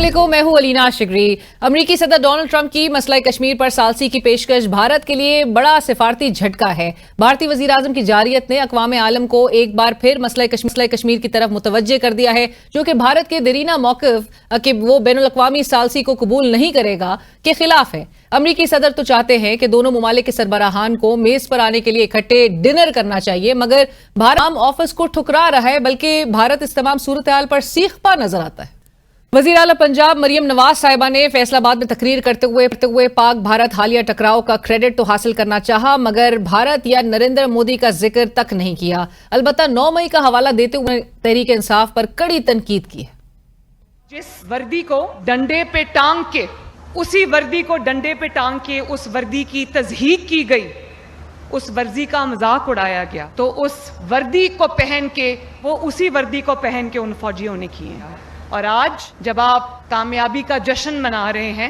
अस्सलामुअलैकुम, मैं हूं अलीना शिगरी। अमेरिकी सदर डोनाल्ड ट्रंप की मसला कश्मीर पर सालसी की पेशकश भारत के लिए बड़ा सिफारती झटका है। भारतीय वजीर आजम की जारियत ने अक़वाम आलम को एक बार फिर मसला कश्मीर की तरफ मुतवज्जे कर दिया है, जो कि भारत के दरीना मौक़िफ़ कि वो बैनुल अक़वामी सालसी को कबूल नहीं करेगा के खिलाफ है। अमेरिकी सदर तो चाहते हैं कि दोनों मुमालिक के सरबराहान को मेज पर आने के लिए इकट्ठे डिनर करना चाहिए, मगर भारत आम ऑफिस को ठुकरा रहा है, बल्कि भारत इस तमाम सूरत हाल पर सीखता नजर आता है। वज़ीर आला पंजाब मरियम नवाज साहिबा ने फैसलाबाद में तकरीर करते हुए पाक भारत हालिया टकराव का क्रेडिट तो हासिल करना चाहा, मगर भारत या नरेंद्र मोदी का जिक्र तक नहीं किया। अलबत्ता 9 मई का हवाला देते हुए तहरीक इंसाफ पर कड़ी तनकीद की है। जिस वर्दी को डंडे पे टांग के, उसी वर्दी को डंडे पे टांग के उस वर्दी की तज़हीक की गई, उस वर्दी का मजाक उड़ाया गया, तो उस वर्दी को पहन के वो उसी वर्दी को पहन के उन फौजियों ने किए। और आज जब आप कामयाबी का जश्न मना रहे हैं।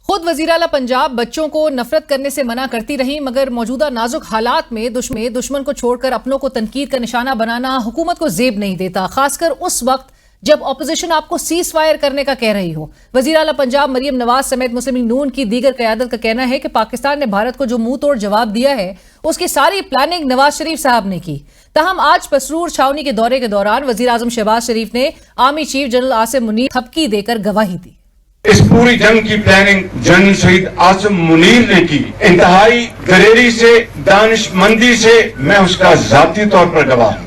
खुद वज़ीर आला पंजाब बच्चों को नफरत करने से मना करती रही, मगर मौजूदा नाजुक हालात में दुश्मन को छोड़कर अपनों को तनकीद का निशाना बनाना हुकूमत को जेब नहीं देता, खासकर उस वक्त जब ऑपोजिशन आपको सीज फायर करने का कह रही हो। वज़ीर आला पंजाब मरियम नवाज समेत मुस्लिम लीग नून की दीगर क़यादत का कहना है कि पाकिस्तान ने भारत को जो मुंह तोड़ जवाब दिया है, उसकी सारी प्लानिंग नवाज शरीफ साहब ने की। तहम आज पसरूर छावनी के दौरे के दौरान वज़ीर आज़म शहबाज शरीफ ने army chief general Asim Munir थपकी देकर गवाही दी। इस पूरी जंग की प्लानिंग जनरल शहीद आसिम मुनीर ने की। इंतहाई दलेरी से, दानिशमंदी से मैं उसका जाती तौर पर गवाह हूं।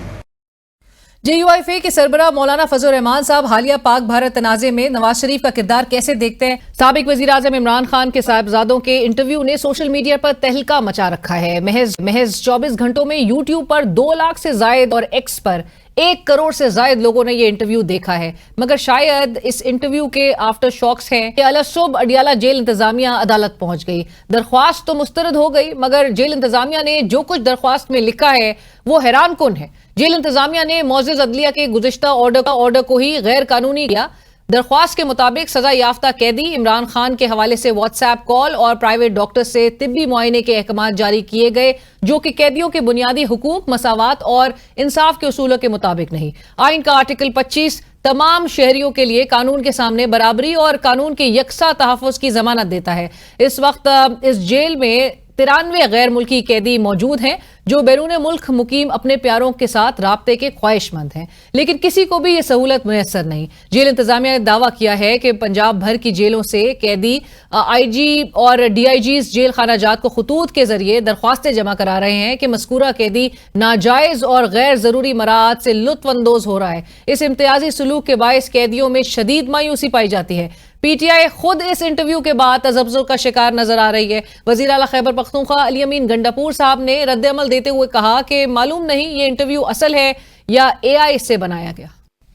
JUIF के सरबराह मौलाना फजल रहमान साहब हालिया पाक भारत तनाज़े में नवाज शरीफ का किरदार कैसे देखते हैं? साबिक वज़ीर आज़म इमरान खान के साहिबजादों के इंटरव्यू ने सोशल मीडिया पर तहलका मचा रखा है। महज 24 घंटों में यूट्यूब पर 2 लाख से जायद और एक्स पर 1 करोड़ से जायद लोगों ने यह इंटरव्यू देखा है, मगर शायद इस इंटरव्यू के आफ्टर शॉक्स हैं कि अलसुब अडियाला जेल इंतजामिया अदालत पहुंच गई। दरख्वास्त तो मुस्तरद हो गई, मगर जेल इंतजामिया ने जो कुछ दरख्वास्त में लिखा है वो हैरान कुन है। जेल इंतजामिया ने मौजूद अदलिया के गुज़िश्ता ऑर्डर को ही गैर कानूनी किया। दरख्वास्त के मुताबिक सजा याफ्ता कैदी इमरान खान के हवाले से व्हाट्सएप कॉल और प्राइवेट डॉक्टर से तिब्बी मुआयने के अहकाम जारी किए गए, जो कि कैदियों के बुनियादी हुकूक, मसावात और इंसाफ के उसूलों के मुताबिक नहीं। आइन का आर्टिकल 25 तमाम शहरियों के लिए कानून के सामने बराबरी और कानून के यकसा तहफ़्फ़ुज़ की जमानत देता है। इस वक्त इस जेल में 93 गैर मुल्की कैदी मौजूद हैं, जो बैरून मुल्क मुकीम अपने प्यारों के साथ राब्ते के ख्वाहिशमंद हैं, लेकिन किसी को भी यह सहूलत मुयस्सर नहीं। जेल इंतजामिया ने दावा किया है कि पंजाब भर की जेलों से कैदी IG और DIGs जेल खाना जात को खतूत के जरिए दरख्वास्तें जमा करा रहे हैं कि मज़कूरा कैदी नाजायज और गैर जरूरी मराहत से लुत्फानंदोज हो रहा है। इस इम्तियाजी सलूक के बायस कैदियों में शदीद मायूसी पाई जाती है। PTI खुद इस इंटरव्यू के बाद तज़ब्ज़ुर का शिकार नजर आ रही है। वज़ीर आला खैबर पख्तूनख्वा अली अमीन गंडापुर साहब ने रद्द-ए-अमल देते हुए कहा कि मालूम नहीं ये इंटरव्यू असल है या AI इससे बनाया गया।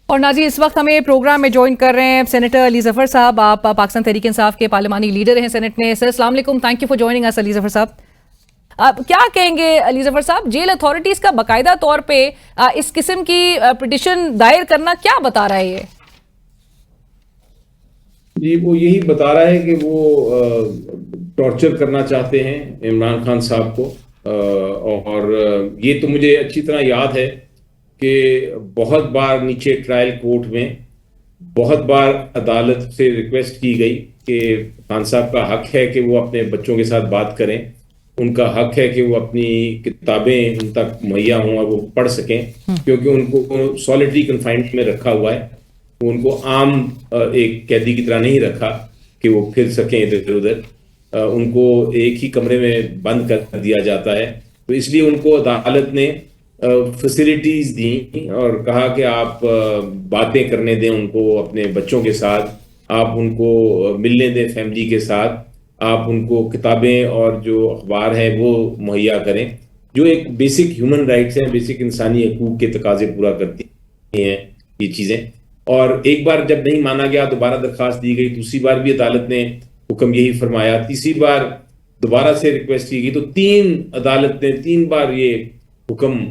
और नाज़रीन, इस वक्त हमें प्रोग्राम में ज्वाइन कर रहे हैं सेनेटर अली ज़फ़र साहब। आप पाकिस्तान तहरीक इंसाफ के पार्लिमानी लीडर हैं सेनेट में। सर अस्सलाम वालेकुम, thank you for joining us Ali Zafar साहब। आप क्या कहेंगे अली ज़फ़र साहब, जेल अथॉरिटीज का बाकायदा तौर पे इस किस्म की पिटीशन दायर करना क्या बता रहा है? ये जी, वो यही बता रहा है कि वो टॉर्चर करना चाहते हैं इमरान खान साहब को। और ये तो मुझे अच्छी तरह याद है कि बहुत बार नीचे ट्रायल कोर्ट में बहुत बार अदालत से रिक्वेस्ट की गई कि खान साहब का हक है कि वो अपने बच्चों के साथ बात करें, उनका हक है कि वो अपनी किताबें उन तक मुहैया हों और वो पढ़ सकें, क्योंकि उनको सॉलिटरी कन्फाइनमेंट में रखा हुआ है। उनको आम एक कैदी की तरह नहीं रखा कि वो फिर सकें इधर उधर, उनको एक ही कमरे में बंद कर दिया जाता है। तो इसलिए उनको अदालत ने फैसिलिटीज दी और कहा कि आप बातें करने दें उनको अपने बच्चों के साथ, आप उनको मिलने दें फैमिली के साथ, आप उनको किताबें और जो अखबार है वो मुहैया करें, जो एक बेसिक ह्यूमन राइट्स हैं, बेसिक इंसानी हकूक के तकाजे पूरा करती हैं ये चीज़ें। और एक बार जब नहीं माना गया, दोबारा दरख्वास्त दी गई, दूसरी बार भी अदालत ने हुक्म यही फरमाया, तीसरी बार दोबारा से रिक्वेस्ट की गई, तो 3 बार ये हुक्म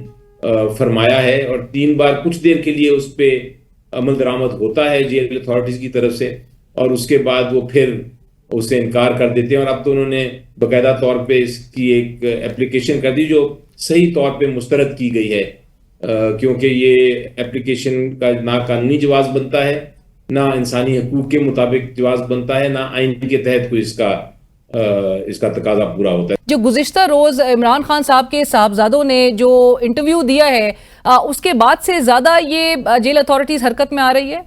फरमाया है और 3 बार कुछ देर के लिए उस पर अमल दरामद होता है जेल अथॉरिटीज की तरफ से, और उसके बाद वो फिर उससे इनकार कर देते हैं। और अब तो उन्होंने बाकायदा तौर पे इसकी एक एप्लीकेशन कर दी जो सही तौर पे मुस्तरद की गई है, क्योंकि ये एप्लीकेशन का ना कानूनी जवाब बनता है, ना इंसानी हकूक के मुताबिक जवाब बनता है, ना आइन के तहत कोई इसका तकाजा पूरा होता है। जो गुज़िश्ता रोज इमरान खान साहब के साहबजादों ने जो इंटरव्यू दिया है, उसके बाद से ज्यादा ये जेल अथॉरिटीज हरकत में आ रही है।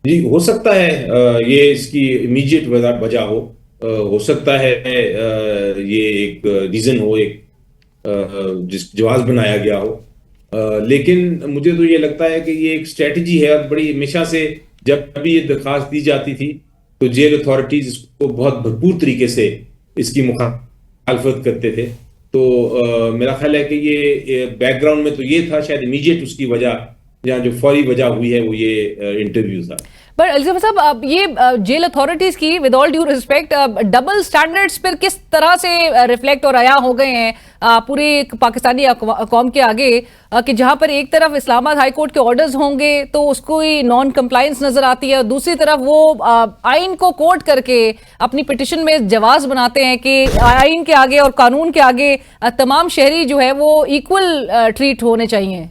जी, हो सकता है ये इसकी इमीडिएट वजह हो सकता है ये एक रीजन हो, एक जिस जवाब बनाया गया हो। लेकिन मुझे तो ये लगता है कि ये एक स्ट्रेटजी है और बड़ी हमेशा से जब भी ये दरख्वास्त दी जाती थी तो जेल अथॉरिटीज इसको बहुत भरपूर तरीके से इसकी मुखालफत करते थे। तो मेरा ख्याल है कि ये बैकग्राउंड में तो ये था, शायद इमीडिएट उसकी वजह या जो फौरी वजह हुई है वो ये इंटरव्यू था। पर अलीज़फ़र साहब, अब ये जेल अथॉरिटीज की with all due respect double standards पर किस तरह से रिफ्लेक्ट और आया हो गए हैं पूरे पाकिस्तानी कौम के आगे, कि जहां पर एक तरफ इस्लामाबाद हाई कोर्ट के ऑर्डर्स होंगे तो उसको ही नॉन कंप्लायंस नजर आती है, और दूसरी तरफ वो आइन को कोट करके अपनी पिटिशन में जवाब बनाते हैं कि आइन के आगे और कानून के आगे तमाम शहरी जो है वो इक्वल ट्रीट होने चाहिए।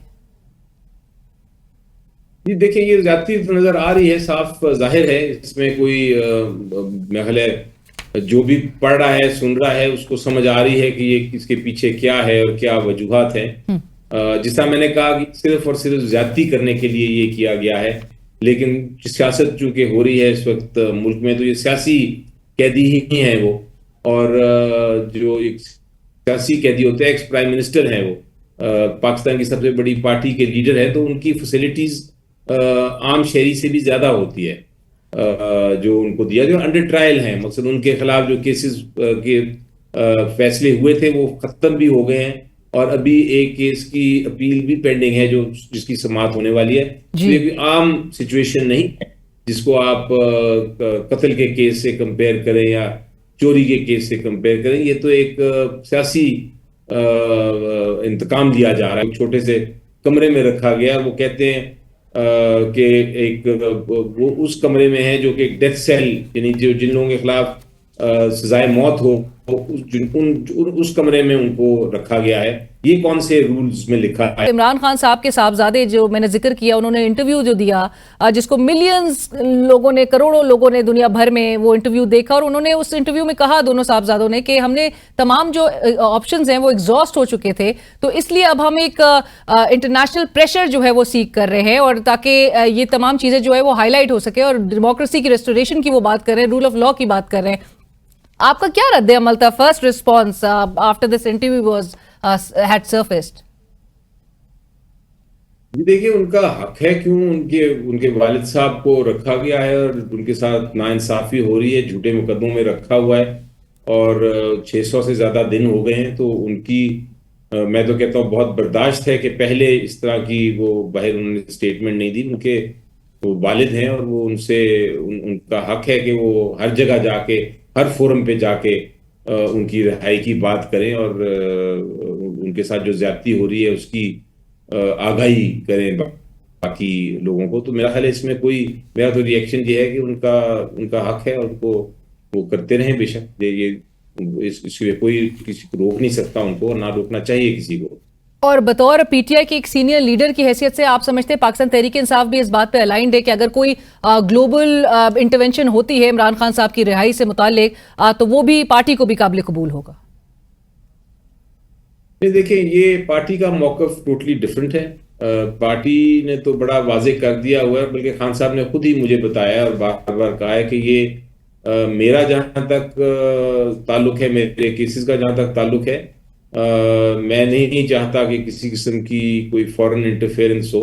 जी देखिए, ये ज्यादती नजर आ रही है, साफ जाहिर है, इसमें कोई मेरा ख्याल है जो भी पढ़ रहा है सुन रहा है उसको समझ आ रही है कि ये इसके पीछे क्या है और क्या वजूहात हैं। जिस तरह मैंने कहा कि सिर्फ और सिर्फ ज्यादती करने के लिए ये किया गया है, लेकिन सियासत चूंकि हो रही है इस वक्त मुल्क में, तो ये सियासी कैदी ही है वो, और जो एक सियासी कैदी होते हैं, एक्स प्राइम मिनिस्टर हैं वो, पाकिस्तान की सबसे बड़ी पार्टी के लीडर है, तो उनकी फैसिलिटीज आम शहरी से भी ज्यादा होती है जो उनको दिया, जो अंडर ट्रायल हैं। मकसद उनके खिलाफ जो केसेस के फैसले हुए थे वो खत्म भी हो गए हैं, और अभी एक केस की अपील भी पेंडिंग है जो जिसकी समाअत होने वाली है। तो ये आम सिचुएशन नहीं है जिसको आप कत्ल के केस से कंपेयर करें या चोरी के केस से कंपेयर करें। ये तो एक सियासी इंतकाम लिया जा रहा है। छोटे से कमरे में रखा गया, वो कहते हैं कि एक वो उस कमरे में है जो कि एक डेथ सेल, यानी जो जिन लोगों के खिलाफ सजाए मौत हो उस कमरे में उनको रखा गया है। ये कौन से रूल्स में लिखा है? इमरान खान साहब के साहबजादे जो मैंने जिक्र किया, उन्होंने इंटरव्यू जो दिया, जिसको मिलियंस लोगों ने, करोड़ों लोगों ने दुनिया भर में वो इंटरव्यू देखा, और उन्होंने उस इंटरव्यू में कहा, दोनों साहबजादों ने, कि हमने तमाम जो ऑप्शंस हैं वो एग्जॉस्ट हो चुके थे, तो इसलिए अब हम एक इंटरनेशनल प्रेशर जो है वो सीख कर रहे हैं, और ताकि ये तमाम चीजें जो है वो हाईलाइट हो सके, और डेमोक्रेसी की रेस्टोरेशन की वो बात कर रहे हैं, रूल ऑफ लॉ की बात कर रहे हैं। आपका क्या रद्द अमल था, first response after this interview was had surfaced? देखिए, उनका हक है, क्यों उनके वालिद साहब को रखा गया है और उनके साथ नाइंसाफी हो रही है, झूठे मुकदमों में रखा हुआ है, और 600 से ज्यादा दिन हो गए हैं। तो उनकी मैं तो कहता हूँ बहुत बर्दाश्त है कि पहले इस तरह की वो बाहर उन्होंने स्टेटमेंट नहीं दी। उनके वो वालिद हैं और वो उनका हक है कि वो हर जगह जाके, हर फोरम पे जाके उनकी रिहाई की बात करें, और उनके साथ जो ज्यादती हो रही है उसकी आगाही करें बाकी लोगों को। तो मेरा ख्याल है इसमें मेरा तो रिएक्शन ये है कि उनका हक है और उनको वो करते रहें बेशक। इसमें कोई किसी को रोक नहीं सकता उनको, और ना रोकना चाहिए किसी को। और बतौर पीटीआई के एक सीनियर लीडर की हैसियत से आप समझते हैं पाकिस्तान तहरीक इंसाफ भी इस बात पे अलाइंड है कि अगर कोई ग्लोबल इंटरवेंशन होती है इमरान खान साहब की रिहाई से मुतालिक, तो वो भी पार्टी को भी काबिल कबूल होगा? देखिए, ये पार्टी का मौकफ टोटली डिफरेंट है। पार्टी ने तो बड़ा वाजे कर दिया हुआ है, बल्कि खान साहब ने खुद ही मुझे बताया और बार बार कहा है कि ये मेरा जहां तक ताल्लुक है, मेरे केसेस का जहां तक ताल्लुक है, मैं नहीं चाहता कि किसी किस्म की कोई फॉरेन इंटरफेरेंस हो।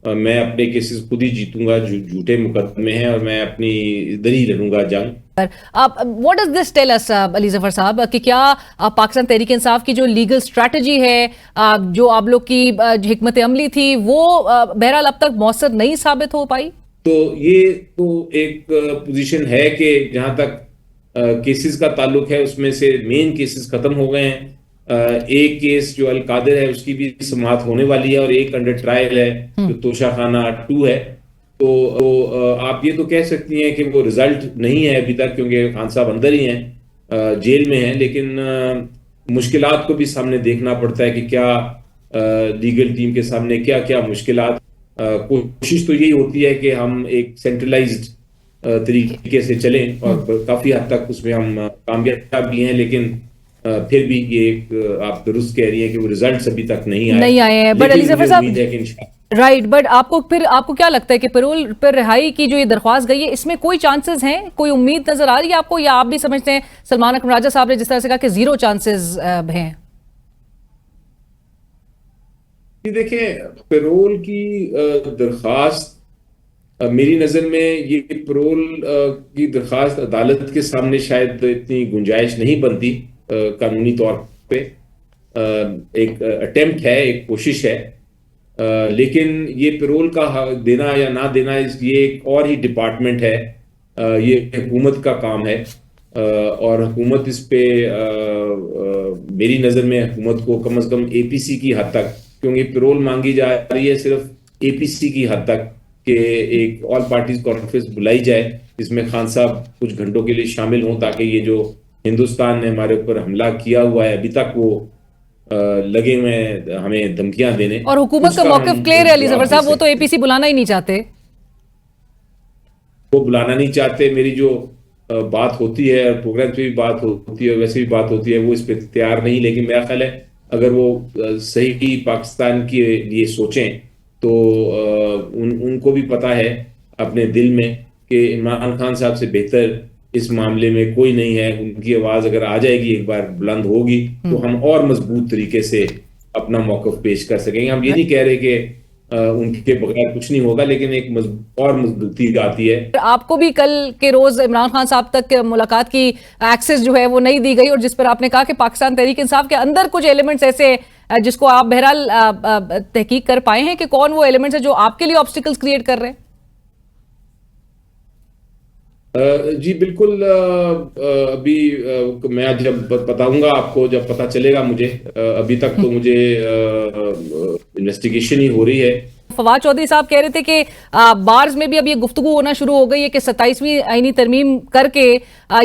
मैं अपने केसेस खुद ही जीतूंगा, झूठे मुकदमे हैं, और मैं अपनी इधर ही लड़ूंगा जंग। What does this tell us Ali Zafar साहब, कि क्या पाकिस्तान तहरीक इंसाफ की जो लीगल स्ट्रैटेजी है, जो आप लोग की हिकमत अमली थी, वो बहरहाल अब तक मौसर नहीं साबित हो पाई? तो ये तो एक पोजीशन है कि जहां तक केसेस का ताल्लुक है उसमें से मेन केसेस खत्म हो गए हैं। एक केस जो अल कादिर है उसकी भी समाअत होने वाली है, और एक अंडर ट्रायल है जो तोशाखाना 2 है। तो आप ये तो कह सकती हैं कि वो रिजल्ट नहीं है अभी तक, क्योंकि खान साहब अंदर ही हैं, जेल में हैं, लेकिन मुश्किलात को भी सामने देखना पड़ता है कि क्या लीगल टीम के सामने क्या क्या मुश्किलात कोशिश तो यही होती है कि हम एक सेंट्रलाइज्ड तरीके से चलें और काफी हद तक उसमें हम कामयाब भी हैं, लेकिन फिर भी ये एक आप दुरुस्त कह रही हैं कि वो रिजल्ट्स अभी तक नहीं आए हैं। बट अली ज़फर साहब, उम्मीद है कि इंशाल्लाह। राइट, बट आपको क्या लगता है कि पैरोल पर रिहाई की जो ये दरख्वास्त गई है, इसमें कोई चांसेस हैं, कोई उम्मीद नजर आ रही है आपको, या आप भी समझते हैं सलमान अकरम राजा साहब ने जिस तरह से कहा कि 0 चांसेस हैं? देखें, पैरोल की दरख्वास्त मेरी नज़र में ये पैरोल की दरख्वास्त अदालत के सामने शायद इतनी गुंजाइश नहीं बनती कानूनी तौर पे। एक अटेम्प्ट है, एक कोशिश है, लेकिन ये पैरोल का देना या ना देना ये एक और ही डिपार्टमेंट है, ये हुकूमत का काम है, और हुकूमत इस पे मेरी नज़र में हुकूमत को कम से कम एपीसी की हद तक, क्योंकि पैरोल मांगी जा रही है सिर्फ एपीसी की हद तक, कि एक ऑल पार्टीज कॉन्फ्रेंस बुलाई जाए जिसमें खान साहब कुछ घंटों के लिए शामिल हों, ताकि ये जो हिंदुस्तान ने हमारे ऊपर हमला किया हुआ है अभी तक वो लगे हुए हमें धमकियां देने। और हुकूमत का मौक़िफ़ क्लियर है अली ज़फर साहब, वो तो एपीसी बुलाना ही नहीं चाहते, वो बुलाना नहीं चाहते। मेरी जो बात होती है और प्रोग्राम पे भी बात होती है, वैसे भी बात होती है, वो इस पर तैयार नहीं। लेकिन मेरा ख्याल है अगर वो सही पाकिस्तान के लिए सोचें तो उनको भी पता है अपने दिल में कि इमरान खान साहब से बेहतर इस मामले में कोई नहीं है। उनकी आवाज अगर आ जाएगी, एक बार बुलंद होगी, तो हम और मजबूत तरीके से अपना मौक़िफ़ पेश कर सकेंगे। हम ये नहीं कह रहे कि उनके बगैर कुछ नहीं होगा, लेकिन एक और मजबूती आती है। आपको भी कल के रोज इमरान खान साहब तक मुलाकात की एक्सेस जो है वो नहीं दी गई, और जिस पर आपने कहा कि पाकिस्तान तहरीक इंसाफ के अंदर कुछ एलिमेंट्स ऐसे जिसको आप बहरहाल तहकीक कर पाए हैं कि कौन वो एलिमेंट्स है जो आपके लिए ऑब्स्टिकल्स क्रिएट कर रहे हैं? जी बिल्कुल, अभी मैं जब बताऊंगा आपको, जब पता चलेगा मुझे। अभी तक तो मुझे इन्वेस्टिगेशन ही हो रही है। फवाद चौधरी साहब कह रहे थे कि बार्स में भी अब ये गुफ्तगू होना शुरू हो गई है कि 27वीं आईनी तरमीम करके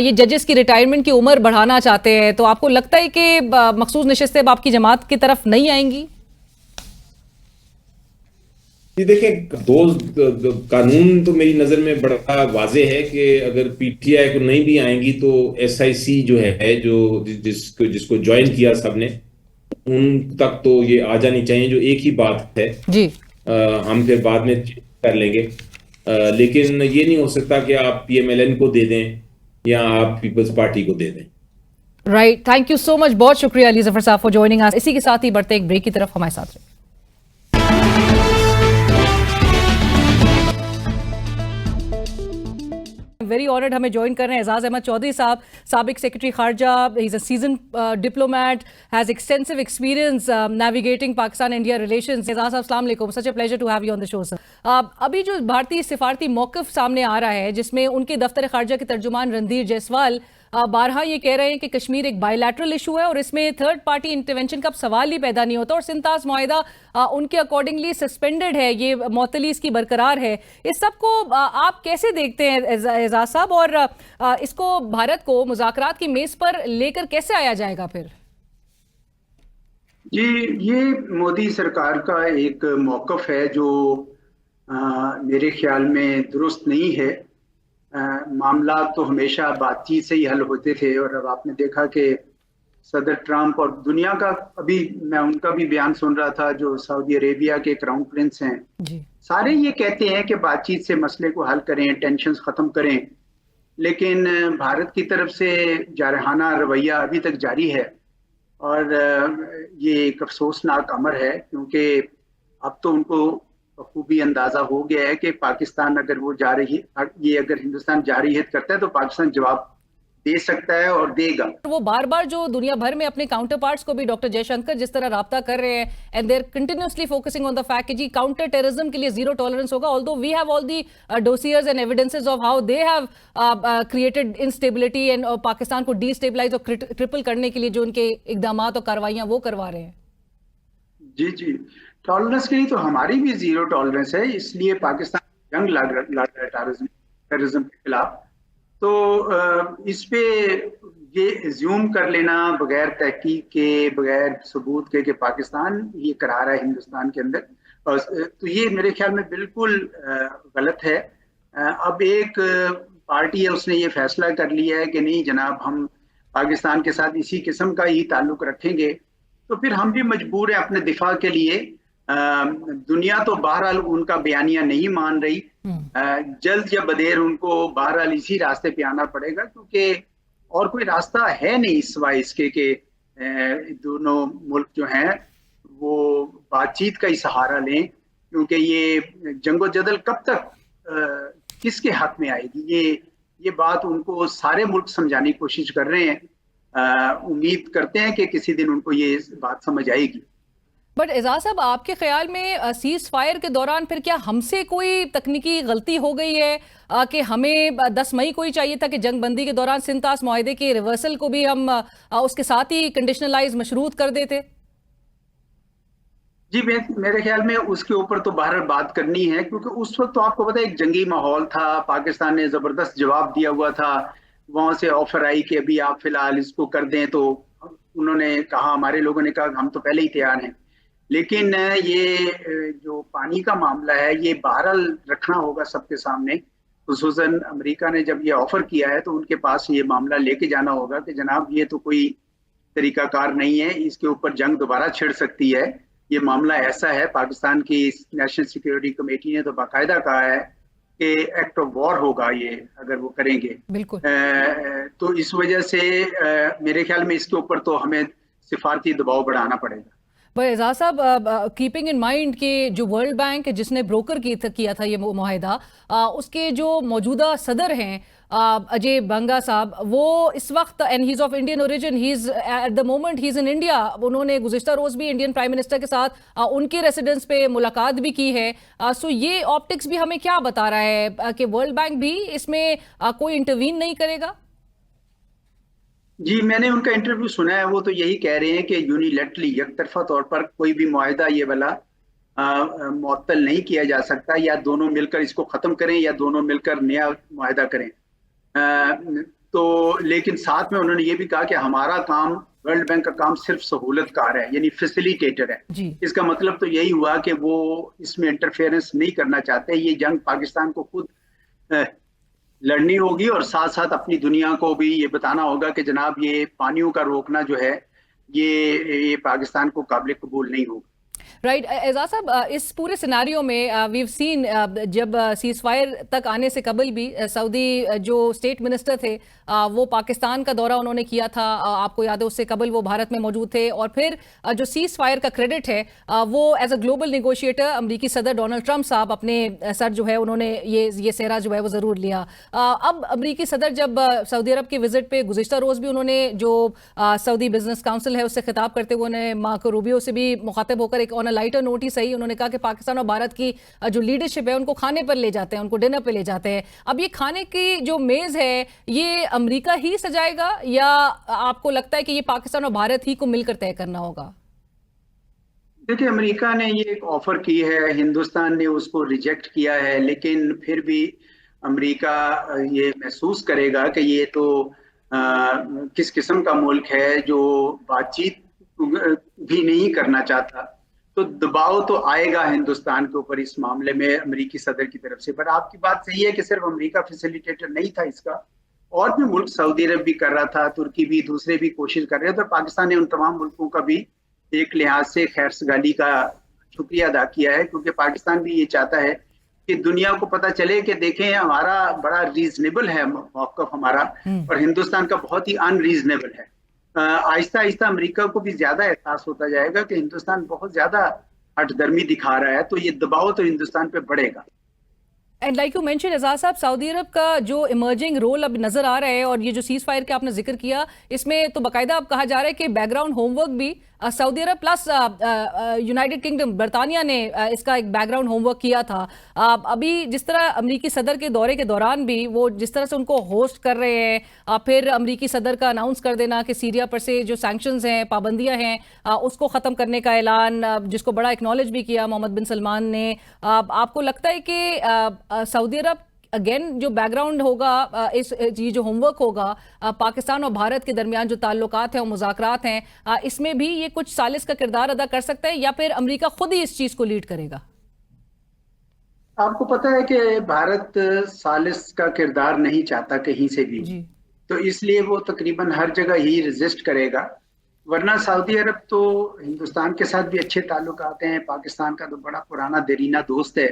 ये जजेस की रिटायरमेंट की उम्र बढ़ाना चाहते हैं। तो आपको लगता है कि मखसूस नशिस्तें अब आपकी जमात की तरफ नहीं आएंगी? जी देखें, दो कानून तो मेरी नज़र में बड़ा वाजे है कि अगर पीटीआई को नहीं भी आएंगी तो एसआईसी जो है, जो जिसको ज्वाइन किया सबने, उन तक तो ये आ जानी चाहिए, जो एक ही बात है जी। हम फिर बाद में कर लेंगे, लेकिन ये नहीं हो सकता कि आप पीएमएलएन को दे दें या आप पीपल्स पार्टी को दे दें। Right, thank you so much, बहुत शुक्रिया अली ज़फर साहब फॉर जॉइनिंग अस। इसी के साथ ही बढ़ते एक ब्रेक की तरफ, हमारे साथ रहिए। वेरी ऑनर्ड, हमें ज्वाइन कर रहे हैं एजाज अहमद चौधरी साहब, साबिक सेक्रेटरी खारजा, he is a seasoned diplomat, has extensive experience navigating Pakistan India relations. Aijaz साहब, अस्सलाम वालेकुम, such a pleasure to have you on the show sir. अभी जो भारतीय सिफारती मौक़िफ़ सामने आ रहा है, जिसमें उनके दफ्तर खारजा के तर्जुमान रणधीर जायसवाल बारहा ये कह रहे हैं कि कश्मीर एक बायलैटरल इशू है और इसमें थर्ड पार्टी इंटरवेंशन का सवाल ही पैदा नहीं होता, और सिंताज मुआहिदा उनके अकॉर्डिंगली सस्पेंडेड है, ये मौतली इसकी बरकरार है। इस सब को आप कैसे देखते हैं एजाज साहब, और इसको भारत को मुज़ाकरात की मेज पर लेकर कैसे आया जाएगा फिर? जी, ये मोदी सरकार का एक मौक़िफ़ है जो मेरे ख्याल में दुरुस्त नहीं है। मामला तो हमेशा बातचीत से ही हल होते थे, और अब आपने देखा कि सदर ट्रंप और दुनिया का, अभी मैं उनका भी बयान सुन रहा था, जो सऊदी अरेबिया के क्राउन प्रिंस हैं जी, सारे ये कहते हैं कि बातचीत से मसले को हल करें, टेंशन्स ख़त्म करें, लेकिन भारत की तरफ से जारहाना रवैया अभी तक जारी है। और ये एक अफसोसनाक अमर है, क्योंकि अब तो उनको खूबी अंदाजा हो गया है कि पाकिस्तान अगर वो अगर हिंदुस्तान जारहियत करता है तो पाकिस्तान जवाब दे सकता है और देगा। वो बार बार जो दुनिया भर में अपने काउंटर पार्ट्स को भी, डॉक्टर जयशंकर जिस तरह राब्ता कर रहे हैं, and there continuously focusing on the fact कि जी काउंटर टेररिज्म के लिए जीरो टॉलरेंस होगा, although we have all the dossiers and evidences of how they have created instability and Pakistan को डीस्टेबलाइज और ट्रिपल करने के लिए जो उनके इकदाम और कार्रवाइयां वो करवा रहे हैं। जी जी, टॉलरेंस के लिए तो हमारी भी जीरो टॉलरेंस है, इसलिए पाकिस्तान जंग लड़ रहा है टेररिज्म के खिलाफ। तो इस पे ये एज्यूम कर लेना बगैर तहकीक के, बगैर सबूत के कि पाकिस्तान ये करा रहा है हिंदुस्तान के अंदर, और तो ये मेरे ख्याल में बिल्कुल गलत है। अब एक पार्टी है, उसने ये फैसला कर लिया है कि नहीं जनाब, हम पाकिस्तान के साथ इसी किस्म का ही ताल्लुक रखेंगे, तो फिर हम भी मजबूर हैं अपने दिफा के लिए। दुनिया तो बहरहाल उनका बयानिया नहीं मान रही। जल्द या बदेर उनको बहरहाल इसी रास्ते पे आना पड़ेगा, क्योंकि और कोई रास्ता है नहीं सिवाय इसके कि दोनों मुल्क जो हैं वो बातचीत का ही सहारा लें, क्योंकि ये जंगो-जदल कब तक किसके हक में आएगी, ये बात उनको सारे मुल्क समझाने की कोशिश कर रहे हैं। उम्मीद करते हैं कि किसी दिन उनको ये बात समझ आएगी। बट एजाज साहब, आपके ख्याल में सीज फायर के दौरान फिर क्या हमसे कोई तकनीकी गलती हो गई है कि हमें 10 मई को ही चाहिए था कि जंग बंदी के दौरान सिंतास मुआहदे के रिवर्सल को भी हम उसके साथ ही कंडीशनलाइज मशरूत कर देते? जी, मेरे ख्याल में उसके ऊपर तो बहरहाल बात करनी है, क्योंकि उस वक्त तो आपको पता है एक जंगी माहौल था, पाकिस्तान ने जबरदस्त जवाब दिया हुआ था। वहां से ऑफर आई कि अभी आप फिलहाल इसको कर दें, तो उन्होंने कहा, हमारे लोगों ने कहा हम तो पहले ही तैयार हैं। लेकिन ये जो पानी का मामला है, ये बहरहाल रखना होगा सबके सामने। खुसूसन अमेरिका ने जब ये ऑफर किया है तो उनके पास ये मामला लेके जाना होगा कि जनाब ये तो कोई तरीकाकार नहीं है, इसके ऊपर जंग दोबारा छिड़ सकती है, ये मामला ऐसा है। पाकिस्तान की नेशनल सिक्योरिटी कमेटी ने तो बाकायदा कहा है कि एक्ट ऑफ वॉर होगा ये अगर वो करेंगे। बिल्कुल। तो इस वजह से मेरे ख्याल में इसके ऊपर तो हमें सिफारती दबाव बढ़ाना पड़ेगा। पर एजाज साहब, कीपिंग इन माइंड कि जो वर्ल्ड बैंक जिसने ब्रोकर किया था ये मुआहिदा, उसके जो मौजूदा सदर हैं अजय बंगा साहब, वो इस वक्त and he is of Indian origin, he is at the moment he is in India. उन्होंने गुज़िश्ता रोज भी इंडियन प्राइम मिनिस्टर के साथ उनके रेसिडेंस पे मुलाकात भी की है। सो ये ऑप्टिक्स भी हमें क्या बता रहा है कि वर्ल्ड बैंक भी इसमें कोई इंटरवीन नहीं करेगा? जी, मैंने उनका इंटरव्यू सुना है, वो तो यही कह रहे हैं कि यूनिलैटरली यकतरफा तौर पर कोई भी मुआहिदा ये वाला मुअत्तल नहीं किया जा सकता, या दोनों मिलकर इसको खत्म करें या दोनों मिलकर नया मुआहिदा करें। तो लेकिन साथ में उन्होंने ये भी कहा कि हमारा काम, वर्ल्ड बैंक का काम सिर्फ सहूलतकार है, यानी फैसिलिटेटर है जी। इसका मतलब तो यही हुआ कि वो इसमें इंटरफेरेंस नहीं करना चाहते। ये जंग पाकिस्तान को खुद लड़नी होगी और साथ साथ अपनी दुनिया को भी ये बताना होगा कि जनाब ये पानियों का रोकना जो है ये पाकिस्तान को काबिल कबूल नहीं होगा। राइट। एजाज साहब, इस पूरे सिनारियो में वी हैव सीन जब सीज फायर तक आने से कबल भी सऊदी जो स्टेट मिनिस्टर थे वो पाकिस्तान का दौरा उन्होंने किया था। आपको याद है उससे कबल वो भारत में मौजूद थे। और फिर जो सीज फायर का क्रेडिट है वो एज अ ग्लोबल निगोशिएटर अमरीकी सदर डोनाल्ड ट्रंप साहब अपने सर जो है उन्होंने ये सेहरा जो है वो ज़रूर लिया। अब अमरीकी सदर जब सऊदी अरब के विजिट पे गुज़िश्ता रोज़ भी उन्होंने जो सऊदी बिजनेस काउंसिल है उससे खिताब करते हुए उन्होंने मार्को रूबियो से भी मुखातिब होकर एक ऑन अ लाइटर नोट ही सही उन्होंने कहा कि पाकिस्तान और भारत की जो लीडरशिप है उनको खाने पर ले जाते हैं, उनको डिनर पे ले जाते हैं। अब ये खाने की जो मेज है ये अमेरिका ही सजाएगा या आपको लगता है कि ये पाकिस्तान और भारत ही को मिलकर तय करना होगा? देखिए, अमेरिका ने ये एक ऑफर की है, हिंदुस्तान ने उसको रिजेक्ट किया है, लेकिन फिर भी अमेरिका ये महसूस करेगा कि ये तो किस किस्म का मुल्क है जो बातचीत भी नहीं करना चाहता। तो दबाव तो आएगा हिंदुस्तान के ऊपर इस मामले में अमेरिकी सदर की तरफ से। पर आपकी बात सही है कि सिर्फ अमेरिका फैसिलिटेटर नहीं था इसका, और भी मुल्क, सऊदी अरब भी कर रहा था, तुर्की भी, दूसरे भी कोशिश कर रहे थे। तो पाकिस्तान ने उन तमाम मुल्कों का भी एक लिहाज से खैरसगाली का शुक्रिया अदा किया है, क्योंकि पाकिस्तान भी ये चाहता है कि दुनिया को पता चले कि देखें हमारा बड़ा रीजनेबल है मौक़िफ़ हमारा, और हिंदुस्तान का बहुत ही अनरीजनेबल है। आहिस्ता आहिस्ता अमेरिका को भी ज्यादा एहसास होता जाएगा कि हिंदुस्तान बहुत ज्यादा हठधर्मी दिखा रहा है, तो ये दबाव तो हिंदुस्तान पे बढ़ेगा। And like you mention Ejaz साहब, सऊदी अरब का जो इमर्जिंग रोल अब नजर आ रहा है, और ये जो सीज फायर का आपने जिक्र किया इसमें तो बाकायदा अब कहा जा रहा है कि बैकग्राउंड होमवर्क भी सऊदी अरब प्लस यूनाइटेड किंगडम बरतानिया ने इसका एक बैकग्राउंड होमवर्क किया था। अभी जिस तरह अमरीकी सदर के दौरे के दौरान भी वो जिस तरह से उनको होस्ट कर रहे हैं, फिर अमरीकी सदर का अनाउंस कर देना कि सीरिया पर से जो सैंक्शंस हैं, पाबंदियां हैं, उसको ख़त्म करने का ऐलान, जिसको बड़ा एक्नॉलेज भी किया मोहम्मद बिन सलमान ने। आपको लगता है कि सऊदी अरब अगेन जो बैकग्राउंड होगा, इस ये जो होमवर्क होगा पाकिस्तान और भारत के दरमियान जो ताल्लुकात हैं और मुज़ाकरात हैं, इसमें भी ये कुछ सालिस का किरदार अदा कर सकता है, या फिर अमेरिका खुद ही इस चीज़ को लीड करेगा? आपको पता है कि भारत सालिस का किरदार नहीं चाहता कहीं से भी, जी। तो इसलिए वो तकरीबन हर जगह ही रेजिस्ट करेगा। वरना सऊदी अरब तो हिंदुस्तान के साथ भी अच्छे ताल्लुकात हैं, पाकिस्तान का तो बड़ा पुराना देरीना दोस्त है,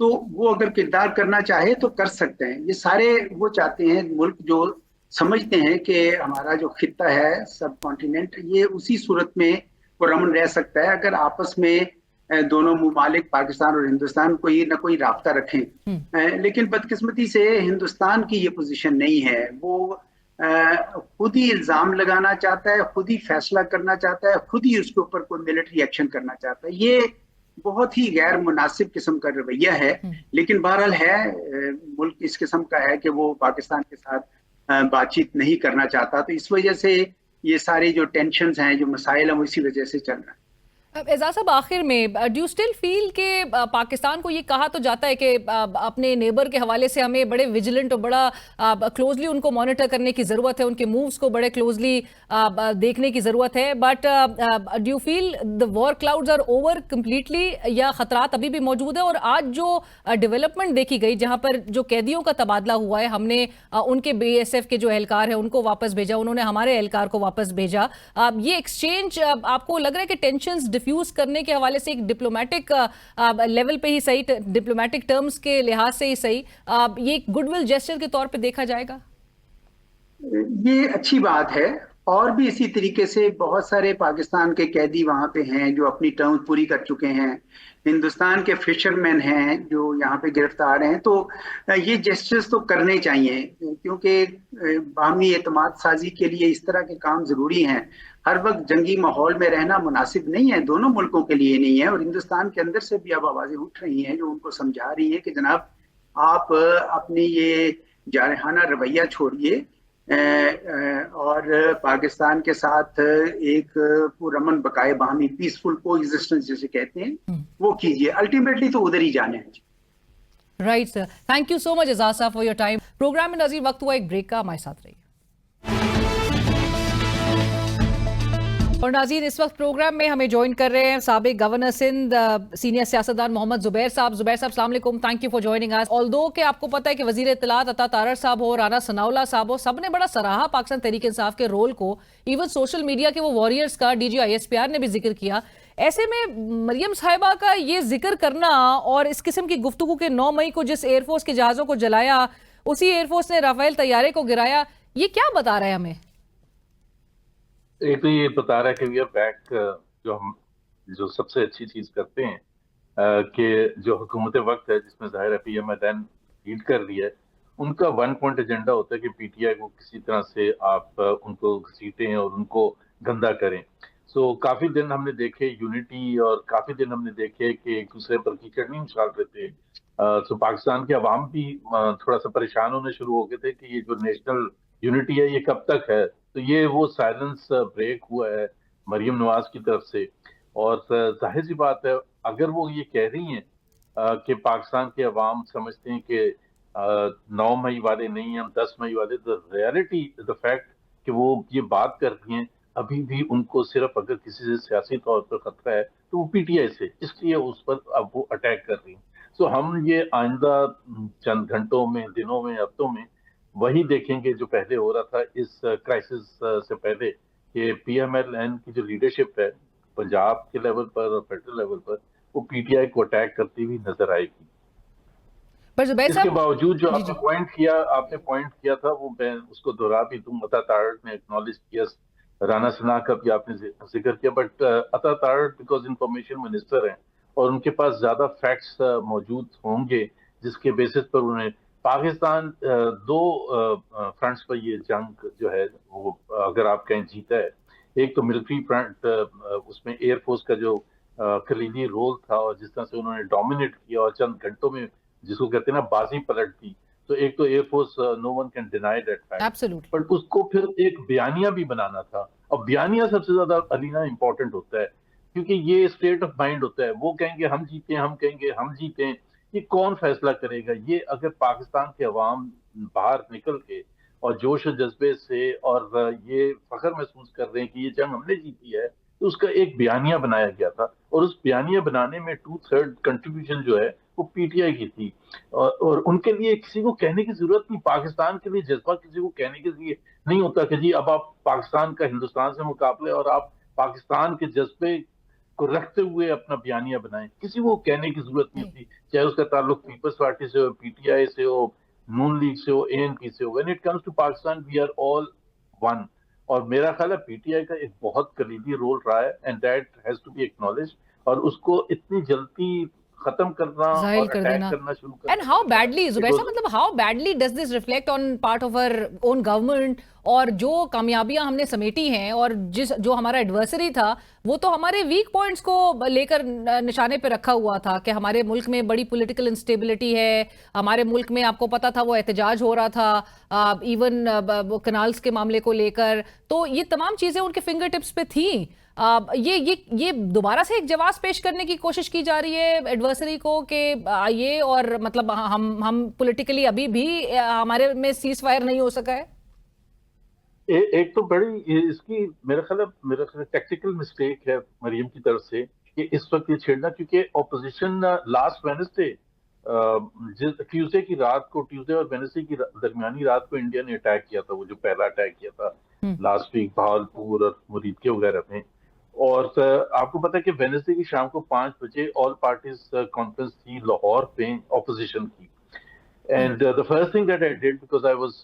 तो वो अगर किरदार करना चाहे तो कर सकते हैं। ये सारे वो चाहते हैं मुल्क जो समझते हैं कि हमारा जो खित्ता है, सब कॉन्टिनेंट, ये उसी सूरत में पुरअमन रह सकता है अगर आपस में दोनों मुमालिक पाकिस्तान और हिंदुस्तान कोई ना कोई राब्ता रखें। लेकिन बदकिस्मती से हिंदुस्तान की ये पोजीशन नहीं है। वो खुद ही इल्जाम लगाना चाहता है, खुद ही फैसला करना चाहता है, खुद ही उसके ऊपर कोई मिलिट्री एक्शन करना चाहता है। ये बहुत ही गैर मुनासिब किस्म का रवैया है। लेकिन बहरहाल है, मुल्क इस किस्म का है कि वो पाकिस्तान के साथ बातचीत नहीं करना चाहता, तो इस वजह से ये सारे जो टेंशन हैं, जो मसाइल हैं, वो इसी वजह से चल रहे हैं। एजाज साहब, आखिर में डू यू स्टिल फील कि पाकिस्तान को ये कहा तो जाता है कि अपने नेबर के हवाले से हमें बड़े विजिलेंट और बड़ा क्लोजली उनको मॉनिटर करने की ज़रूरत है, उनके मूव्स को बड़े क्लोजली देखने की ज़रूरत है, but do you feel the war clouds are over completely, या ख़तरात अभी भी मौजूद है? और आज जो डेवलपमेंट देखी गई, जहाँ पर जो कैदियों का तबादला हुआ है, हमने उनके BSF के जो एहलकार हैं उनको वापस भेजा, उन्होंने हमारे एहलकार को वापस भेजा, ये एक्सचेंज आपको लग रहा है कि टेंशंस डिफ्यूज करने के हवाले से एक डिप्लोमेटिक लेवल पे ही सही, डिप्लोमेटिक टर्म्स के लिहाज से ही सही, ये एक गुडविल जेस्चर के तौर पे देखा जाएगा? ये अच्छी बात है। और भी इसी तरीके से बहुत सारे पाकिस्तान के कैदी वहां पे हैं जो अपनी टर्म पूरी कर चुके हैं। हिंदुस्तान के फिशरमैन हैं जो यहाँ पे गिरफ्तार हैं। तो ये जेस्चर्स तो करने चाहिए, क्योंकि बाहमी एतमाद साजी के लिए इस तरह के काम जरूरी हैं। हर वक्त जंगी माहौल में रहना मुनासिब नहीं है, दोनों मुल्कों के लिए नहीं है। और हिंदुस्तान के अंदर से भी अब आवाजें उठ रही हैं जो उनको समझा रही हैं कि जनाब, आप अपनी ये जारहाना रवैया छोड़िए और पाकिस्तान के साथ एक पुरअमन बकाए बाहमी पीसफुल को एग्जिस्टेंस जिसे कहते हैं वो कीजिए। अल्टीमेटली तो उधर ही जाने हैं। Right sir, thank you so much Ejaz साहब फॉर योर टाइम। प्रोग्राम में नजीर वक्त हुआ एक ब्रेक का, हमारे साथ रहिए। और नाज़रीन, इस वक्त प्रोग्राम में हमें ज्वाइन कर रहे हैं साबिक गवर्नर सिंध, सीनियर सियासतदान मोहम्मद जुबैर साहब। जुबैर साहब, अस्सलाम वालेकुम, thank you for joining us. Although कि आपको पता है कि वजीर इत्तलात अता तारड़ साहब हो, राना सनाउल्लाह साहब हो, सब ने बड़ा सराहा पाकिस्तान तहरीक इंसाफ के रोल को। इवन सोशल मीडिया के वो वॉरियर्स का DG ISPR ने भी जिक्र किया। ऐसे में मरियम साहिबा का ये जिक्र करना और इस किस्म की गुफ्तगू के 9 मई को जिस एयरफोर्स के जहाज़ों को जलाया, उसी एयरफोर्स ने राफेल तैयारे को गिराया, ये क्या बता रहा है हमें? एक तो ये बता रहा है कि वी आर बैक। जो सबसे अच्छी चीज करते हैं कि जो हुकूमत वक्त है, जिसमें जाहिर है PMLN लीड कर रही है, उनका 1 पॉइंट एजेंडा होता है कि PTI को किसी तरह से आप उनको घसीटें और उनको गंदा करें। सो काफी दिन हमने देखे यूनिटी, और काफी दिन हमने देखे कि एक दूसरे पर कीचड़ नहीं उछाल रहे थे। सो पाकिस्तान के अवाम भी थोड़ा सा परेशान होने शुरू हो गए थे कि ये जो नेशनल यूनिटी है ये कब तक है। तो ये वो साइलेंस ब्रेक हुआ है मरियम नवाज की तरफ से। और जाहिर सी बात है, अगर वो ये कह रही हैं कि पाकिस्तान के अवाम समझते हैं कि 9 मई वाले नहीं, हम 10 मई वाले, द रियलिटी, द फैक्ट कि वो ये बात कर रही हैं, अभी भी उनको सिर्फ अगर किसी से सियासी तौर पर खतरा है तो वो PTI से, इसलिए उस पर अब वो अटैक कर रही हैं। सो हम ये आइंदा चंद घंटों में, दिनों में, हफ्तों में वही देखेंगे जो पहले हो रहा था इस क्राइसिस से पहले, कि PMLN की जो लीडरशिप है पंजाब के लेवल पर और फेडरल लेवल पर, वो PTI को अटैक करती हुई नजर आएगी। पर जुबैर इसके साहब, बावजूद जो जी, आपने पॉइंट किया था, वो मैं उसको दोहरा भी दूं। अता तारड़ ने एक्नॉलेज किया, राना सना का भी आपने जिक्र किया, बट अता तारड़ बिकॉज इंफॉर्मेशन मिनिस्टर हैं और उनके पास ज्यादा फैक्ट्स मौजूद होंगे जिसके बेसिस पर उन्हें पाकिस्तान 2 फ्रंट्स पर ये जंग जो है वो, अगर आप कहें, जीता है। एक तो मिलिट्री फ्रंट, उसमें एयरफोर्स का जो कलीदी रोल था और जिस तरह से उन्होंने डोमिनेट किया और चंद घंटों में जिसको कहते हैं ना बाजी पलट दी। तो एक तो air force, no one can deny that fact, absolutely. But उसको फिर एक बयानिया भी बनाना था। और बयानिया सबसे ज्यादा अलीना इंपॉर्टेंट होता है, क्योंकि ये स्टेट ऑफ माइंड होता है। वो कहेंगे हम जीते, हम कहेंगे हम जीते, ये कौन फैसला करेगा? ये अगर पाकिस्तान के अवाम बाहर निकल के और जोश और जज्बे से और ये फख्र महसूस कर रहे हैं कि ये जंग हमने जीती है, तो उसका एक बयानिया बनाया गया था। और उस बयानिया बनाने में 2/3 कंट्रीब्यूशन जो है वो पीटीआई की थी। और उनके लिए किसी को कहने की जरूरत नहीं, पाकिस्तान के लिए जज्बा किसी को कहने के लिए नहीं होता कि जी अब आप पाकिस्तान का हिंदुस्तान से मुकाबले और आप पाकिस्तान के जज्बे को रखते हुए अपना बयानिया बनाएं, किसी को कहने की जरूरत नहीं होती, चाहे उसका ताल्लुक पीपल्स पार्टी से हो, पीटीआई से हो, नून लीग से हो, एएनपी से हो। When it comes to Pakistan we are all one. और मेरा ख्याल है पीटीआई का एक बहुत कलीदी रोल रहा है and that has to be acknowledged. और उसको इतनी जल्दी खत्म करना जाहिल और कर अटैक देना। करना शुरू करना, and how badly Zubair sahab, मतलब how badly does this reflect on part of our own government? और जो कामयाबियां हमने समेटी हैं और जो हमारा एडवर्सरी था वो तो हमारे वीक पॉइंट्स को लेकर निशाने पे रखा हुआ था कि हमारे मुल्क में बड़ी पॉलिटिकल इंस्टेबिलिटी है, हमारे मुल्क में आपको पता था वो एहतजाज हो रहा था इवन कनाल्स के मामले को लेकर, तो ये तमाम चीजें उनके फिंगर टिप्स पे थी। ये दोबारा से एक जवाब पेश करने की कोशिश की जा रही है एडवर्सरी को कि आइए, और मतलब हम पॉलिटिकली अभी भी हमारे में सीज फायर नहीं हो सका है। एक तो बड़ी इसकी मेरा ख्याल टैक्टिकल मिस्टेक है मरियम की तरफ से कि इस वक्त ये छेड़ना, क्योंकि ऑपोजिशन लास्ट वेडनेसडे ट्यूसडे की रात को, ट्यूसडे और वेडनेसडे की दरमियानी रात को इंडिया ने अटैक किया था, वो जो पहला अटैक किया था लास्ट वीक बहावलपुर और मुरीद के वगैरह में। और आपको पता है कि वेडनेसडे की शाम को 5 बजे ऑल पार्टीज कॉन्फ्रेंस थी लाहौर पे ऑपोजिशन की। And the first thing that I did, because I was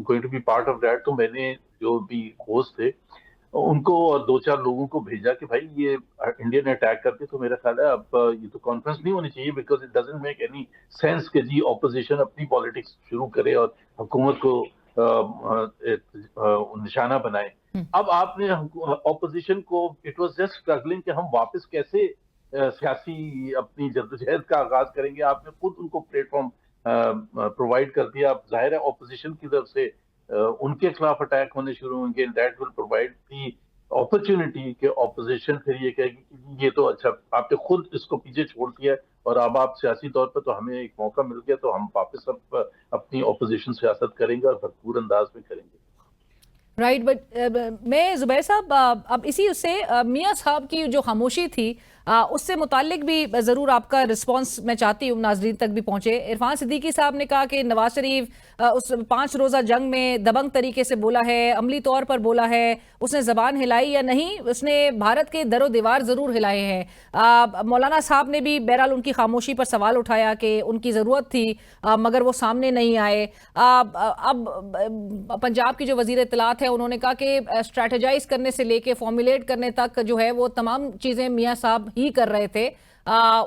going to be part of that, तो मैंने जो भी होस्ट थे उनको और 2-4 लोगों को भेजा कि भाई ये इंडिया ने अटैक करके, तो मेरा ख्याल है अब ये तो कॉन्फ्रेंस नहीं होनी चाहिए, because it doesn't make any sense कि जी ऑपोजिशन अपनी पॉलिटिक्स शुरू करे और हुकूमत को निशाना बनाए। अब आपने ऑपोजिशन को, इट वाज जस्ट स्ट्रगलिंग कि हम वापस कैसे सियासी अपनी जद्दोजहद का आगाज करेंगे। आपने खुद उनको प्लेटफॉर्म प्रोवाइड कर दिया। अब जाहिर है ऑपोजिशन की तरफ से उनके खिलाफ अटैक होने शुरू होंगे, that will provide the opportunity कि ऑपोजिशन फिर ये कहेगी कि ये तो अच्छा आपने खुद इसको पीछे छोड़ दिया और अब आप सियासी तौर पर तो हमें एक मौका मिल गया, तो हम वापस अपनी ऑपोजिशन सियासत करेंगे और भरपूर अंदाज में करेंगे। राइट, बट मैं जुबैर साहब अब इसी उससे मियां साहब की जो खामोशी थी उससे मुतालिक भी ज़रूर आपका रिस्पांस मैं चाहती हूँ नाजरीन तक भी पहुंचे। इरफान सिद्दीकी साहब ने कहा कि नवाज शरीफ उस 5 रोज़ा जंग में दबंग तरीके से बोला है, अमली तौर पर बोला है, उसने ज़बान हिलाई या नहीं, उसने भारत के दरो दीवार ज़रूर हिलाए हैं। मौलाना साहब ने भी बहरहाल उनकी खामोशी पर सवाल उठाया कि उनकी ज़रूरत थी मगर वो सामने नहीं आए। अब पंजाब की जो वज़ीर इत्तलात है उन्होंने कहा कि स्ट्रैटेजाइज करने से लेके फॉर्मुलेट करने तक जो है वो तमाम चीज़ें मियां साहब ही कर रहे थे,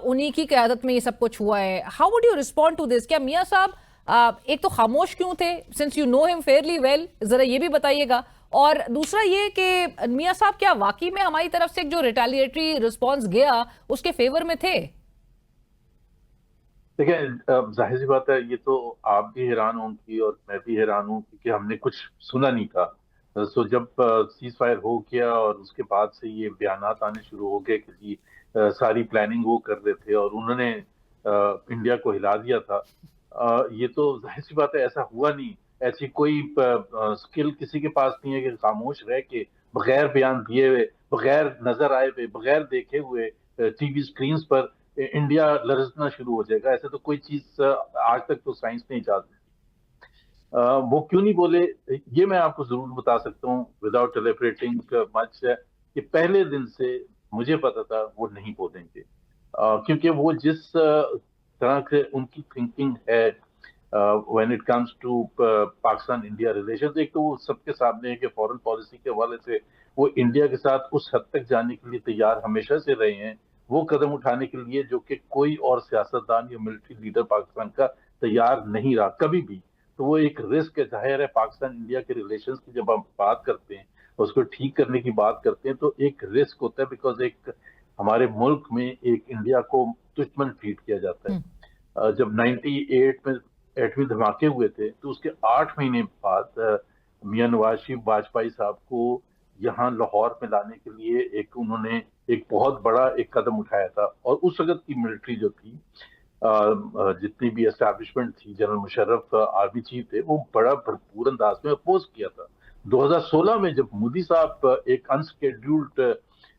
उन्हीं की क़यादत में ये सब कुछ हुआ है। How would you respond to this? क्या मियां साहब एक तो खामोश क्यों थे, since you know him fairly well, जरा ये भी बताइएगा। और दूसरा ये कि मियां साहब क्या वाकई में हमारी तरफ से जो रिटेलिएटरी रिस्पॉन्स गया उसके फेवर में थे? देखिए जाहिर सी बात है, ये तो आप भी हैरान होंगी और मैं भी हैरान हूँ क्योंकि हमने कुछ सुना नहीं था। सो जब सीज फायर हो गया और उसके बाद से ये बयानात आने शुरू हो गए कि जी सारी प्लानिंग वो कर रहे थे और उन्होंने इंडिया को हिला दिया था, ये तो जाहिर सी बात है ऐसा हुआ नहीं। ऐसी कोई स्किल किसी के पास नहीं है कि खामोश रह के बगैर बयान दिए हुए, बगैर नजर आए हुए, बगैर देखे हुए टीवी स्क्रीन पर इंडिया लरजना शुरू हो जाएगा। ऐसे तो कोई चीज आज तक तो साइंस ने इजाद नहीं। वो क्यों नहीं बोले ये मैं आपको जरूर बता सकता हूँ विदाउट एलिब्रेटिंग मच, कि पहले दिन से मुझे पता था वो नहीं बोलेंगे, क्योंकि वो जिस तरह से उनकी थिंकिंग है when it comes to Pakistan India relations, एक तो वो सबके सामने है कि फॉरेन पॉलिसी के हवाले से वो इंडिया के साथ उस हद तक जाने के लिए तैयार हमेशा से रहे हैं, वो कदम उठाने के लिए जो कि कोई और सियासतदान या मिलिट्री लीडर पाकिस्तान का तैयार नहीं रहा कभी भी। तो वो एक रिस्क है। जाहिर है पाकिस्तान इंडिया के रिलेशंस की जब हम बात करते हैं, उसको ठीक करने की बात करते हैं, तो एक रिस्क होता है, बिकॉज एक हमारे मुल्क में एक इंडिया को दुश्मन ट्रीट किया जाता है। जब 98 में एटमी धमाके हुए थे तो उसके 8 महीने बाद मियां नवाज शरीफ वाजपेयी साहब को यहाँ लाहौर में लाने के लिए उन्होंने एक बहुत बड़ा एक कदम उठाया था। और उस वक्त की मिलिट्री जो थी, जितनी भी एस्टैब्लिशमेंट थी, जनरल मुशर्रफ आर्मी चीफ थे, वो बड़ा भरपूर अंदाज में अपोज किया था। 2016 में जब मोदी साहब एक अनस्केड्यूल्ड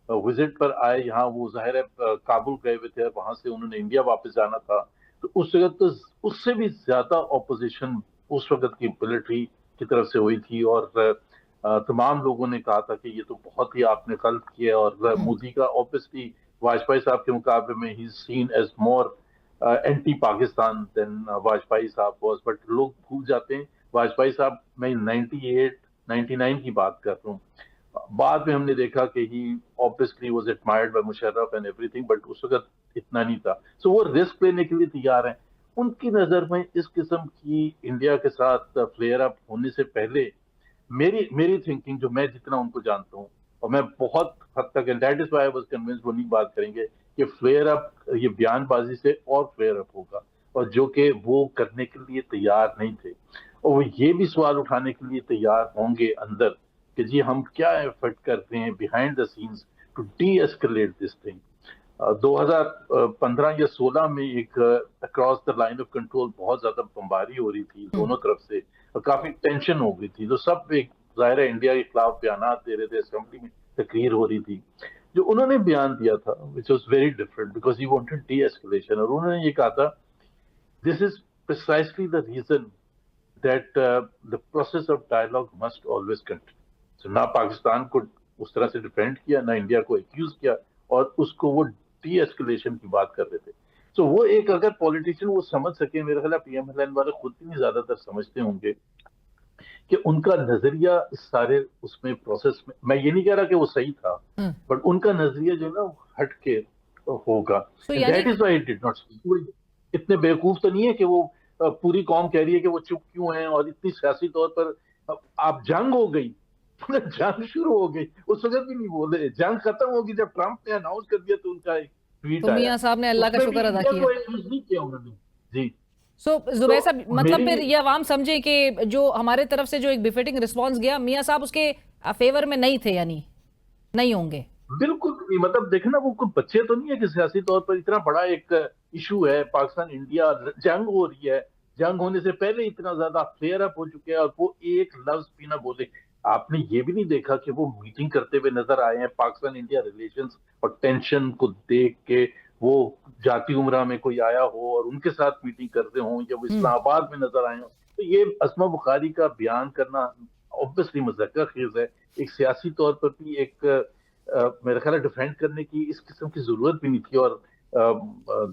विजिट पर आए यहाँ, वो जाहिर है काबुल गए हुए थे, वहां से उन्होंने इंडिया वापस जाना था। तो उस वक्त तो उससे भी ज्यादा ऑपोजिशन उस वक्त की मिलिट्री की तरफ से हुई थी, और तमाम लोगों ने कहा था कि ये तो बहुत ही आपने गलत किया। और मोदी का ऑब्वियसली वाजपेयी साहब के मुकाबले में ही सीन एज मोर एंटी पाकिस्तान देन वाजपेयी साहब वाज। बट लोग भूल जाते हैं वाजपेयी साहब, मैं 98 99 की बात कर रहा हूँ, बाद में हमने देखा कि he obviously was admired by Musharraf and everything, but उस वक्त इतना नहीं था। सो वो रिस्क लेने के लिए तैयार हैं। उनकी नजर में इस किस्म की इंडिया के साथ फ्लेयर अप होने से पहले मेरी मेरी थिंकिंग, जो मैं जितना उनको जानता हूँ, और मैं बहुत हद तक, and that is why I was convinced, वो नहीं बात करेंगे कि फ्लेयर अप ये बयानबाजी से और फ्लेयर अप होगा, और जो कि वो करने के लिए तैयार नहीं थे। और वो ये भी सवाल उठाने के लिए तैयार होंगे अंदर कि जी हम क्या एफर्ट कर रहे हैं behind the scenes to de escalate this thing. 2015 या 16 में एक across the line of control बहुत ज्यादा बमबारी हो रही थी दोनों तरफ से, और काफी टेंशन हो गई थी। तो सब एक जाहिर है इंडिया के खिलाफ बयान दे रहे थे, असेंबली में तकरीर हो रही थी। जो उन्होंने बयान दिया था which was very different because he wanted de escalation, और उन्होंने ये कहा था this is precisely the reason that the process of dialogue must always continue. So, ना पाकिस्तान को उस तरह से डिफेंड किया, ना इंडिया को एक्यूज किया, और उसको वो डी एस्केलेशन की बात कर रहे थे। तो वो एक अगर पॉलिटिशियन वो समझ सके, मेरे ख्याल पीएमएलएन वाले खुद भी नहीं ज्यादातर समझते होंगे कि उनका नजरिया इस सारे उसमें प्रोसेस में, मैं ये नहीं कह रहा कि वो सही था, बट उनका नजरिया जो है ना हट के होगा। That is why it did not speak. इतने बेवकूफ तो नहीं है कि वो पूरी कौम कह रही है कि वो चुप क्यों है, और इतनी सियासी तौर पर आप जंग हो गई, जंग शुरू हो गई, उस वक्त भी नहीं बोले। जंग खत्म होगी जब ट्रंप ने अनाउंस कर दिया, तो उनका एक ट्वीट तो मियां साहब ने अल्लाह का शुक्र अदा किया। नहीं किया उन्होंने जी। सो जुबैर साहब, मतलब फिर ये अवाम समझे कि जो हमारे तरफ से जो एक बिफिटिंग रिस्पॉन्स गया, मियां साहब उसके फेवर में नहीं थे, यानी नहीं होंगे। बिल्कुल नहीं, मतलब देखे ना, वो कोई बच्चे तो नहीं है कि सियासी तौर पर इतना बड़ा एक इशू है, पाकिस्तान इंडिया जंग हो रही है, जंग होने से पहले इतना ज्यादा फ्लेयर अप हो चुके हैं, और वो एक लफ्ज भी ना बोले। आपने ये भी नहीं देखा कि वो मीटिंग करते हुए नजर आए हैं, पाकिस्तान इंडिया रिलेशंस और टेंशन को देख के वो जाती उमरा में कोई आया हो और उनके साथ मीटिंग करते हों, या वो इस्लामाबाद में नजर आए हो। तो ये अस्मा बुखारी का बयान करना ऑब्वियसली मज़ाक़ खेज है। एक सियासी तौर पर भी एक मेरा ख्याल है डिफेंड करने की इस किस्म की जरूरत भी नहीं थी। और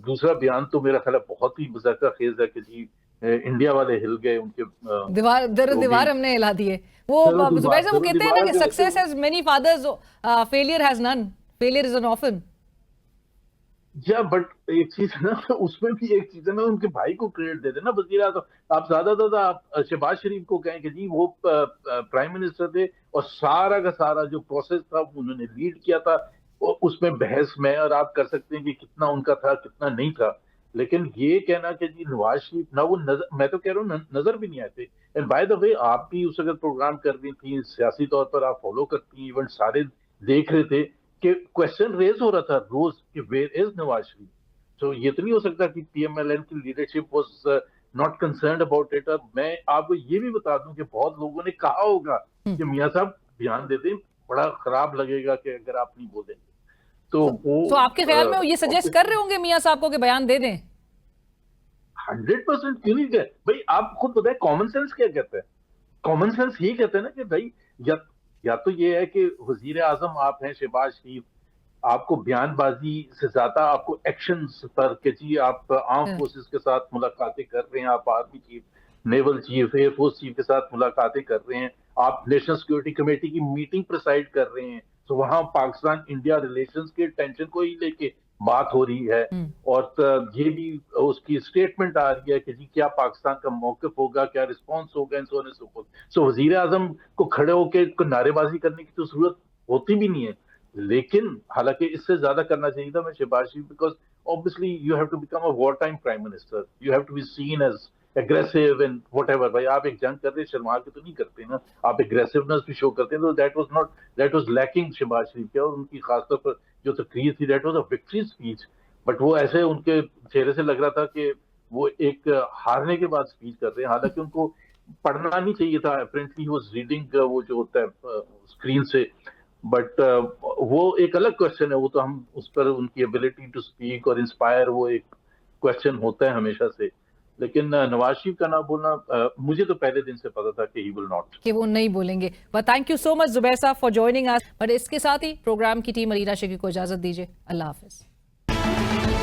दूसरा बयान तो मेरा ख्याल है बहुत ही मज़ाक़ खेज है कि जी इंडिया वाले हिल गए, उनके दीवार हमने हिला दिए। वो जुबैर साहब वो कहते हैं ना कि success has many fathers, failure has none, failure is an orphan. या बट एक चीज है ना, उसमें भी एक चीज है ना, उनके भाई को क्रेडिट दे देना वजीर आज़म। आप ज्यादा आप शहबाज शरीफ को कहें कि जी वो प्राइम मिनिस्टर थे और सारा का सारा जो प्रोसेस था उन्होंने लीड किया था, उसमें बहस में, और आप कर सकते हैं कि कितना उनका था कितना नहीं था। लेकिन ये कहना कि जी नवाज शरीफ ना वो नजर, मैं तो कह रहा हूँ नजर भी नहीं आए थे। एंड बाय द वे आप भी उस वक्त प्रोग्राम कर रही थी, सियासी तौर पर आप फॉलो करती, इवेंट सारे देख रहे थे कि क्वेश्चन रेज हो रहा था रोज कि वेयर इज नवाज शरीफ। तो ये तो नहीं हो सकता कि पीएमएलएन की leadership was not concerned about it. और मैं आपको ये भी बता दूं कि बहुत लोगों ने कहा होगा कि मियां साहब ध्यान दे दें, बड़ा खराब लगेगा कि अगर आप नहीं बोलेंगे। तो आपके ख्याल में वो ये सजेस्ट कर रहे होंगे मियां साहब को कि बयान दे दें? 100% क्यों नहीं कहे भाई, आप खुद बताएं कॉमन सेंस क्या कहते हैं। कॉमन सेंस यही कहते हैं ना कि भाई या तो ये है कि वजीर आजम आप हैं शहबाज शरीफ, आपको बयानबाजी से ज्यादा आपको एक्शन पर के जी आप आर्म फोर्सेस के साथ मुलाकातें कर रहे हैं, आप army chief, naval chief, air force chief के साथ मुलाकातें कर रहे हैं, आप नेशनल सिक्योरिटी कमेटी की मीटिंग प्रिसाइड कर रहे हैं। तो वहां पाकिस्तान इंडिया रिलेशंस के टेंशन को ही लेके बात हो रही है, और ये भी उसकी स्टेटमेंट आ रही है कि जी क्या पाकिस्तान का मौक़िफ़ होगा, क्या रिस्पॉन्स होगा, and so on and so forth. So वजीर आजम को खड़े होकर नारेबाजी करने की तो जरूरत होती भी नहीं है, लेकिन हालांकि इससे ज्यादा करना चाहिए था मैं Shahbaz Sharif, because obviously you have to become a war time prime minister, you have to be seen as aggressive and whatever. भाई आप एक जंग कर रहे शर्मा के तो नहीं करते ना, आप एग्रेसिवनेस भी शो करते हैं। तो दैट वाज लैकिंग शहबाज शरीफ के, और उनकी खासतौर पर जो तकरीर थी that was a victory speech, but वो ऐसे उनके चेहरे से लग रहा था कि वो एक हारने के बाद स्पीच कर रहे हैं। हालांकि उनको पढ़ना नहीं चाहिए था, अपेरेंटली ही वाज रीडिंग वो जो होता है स्क्रीन से, बट वो एक अलग क्वेश्चन है, वो तो हम उस पर उनकी एबिलिटी टू स्पीक और इंस्पायर वो एक क्वेश्चन होता है हमेशा से। लेकिन नवाज शरीफ का ना बोलना, मुझे तो पहले दिन से पता था कि ही विल नॉट, कि वो नहीं बोलेंगे। But thank you so much Zubair साहब फॉर ज्वाइनिंग अस। बट इसके साथ ही प्रोग्राम की टीम अलीना शेखी को इजाजत दीजिए। अल्लाह हाफिज।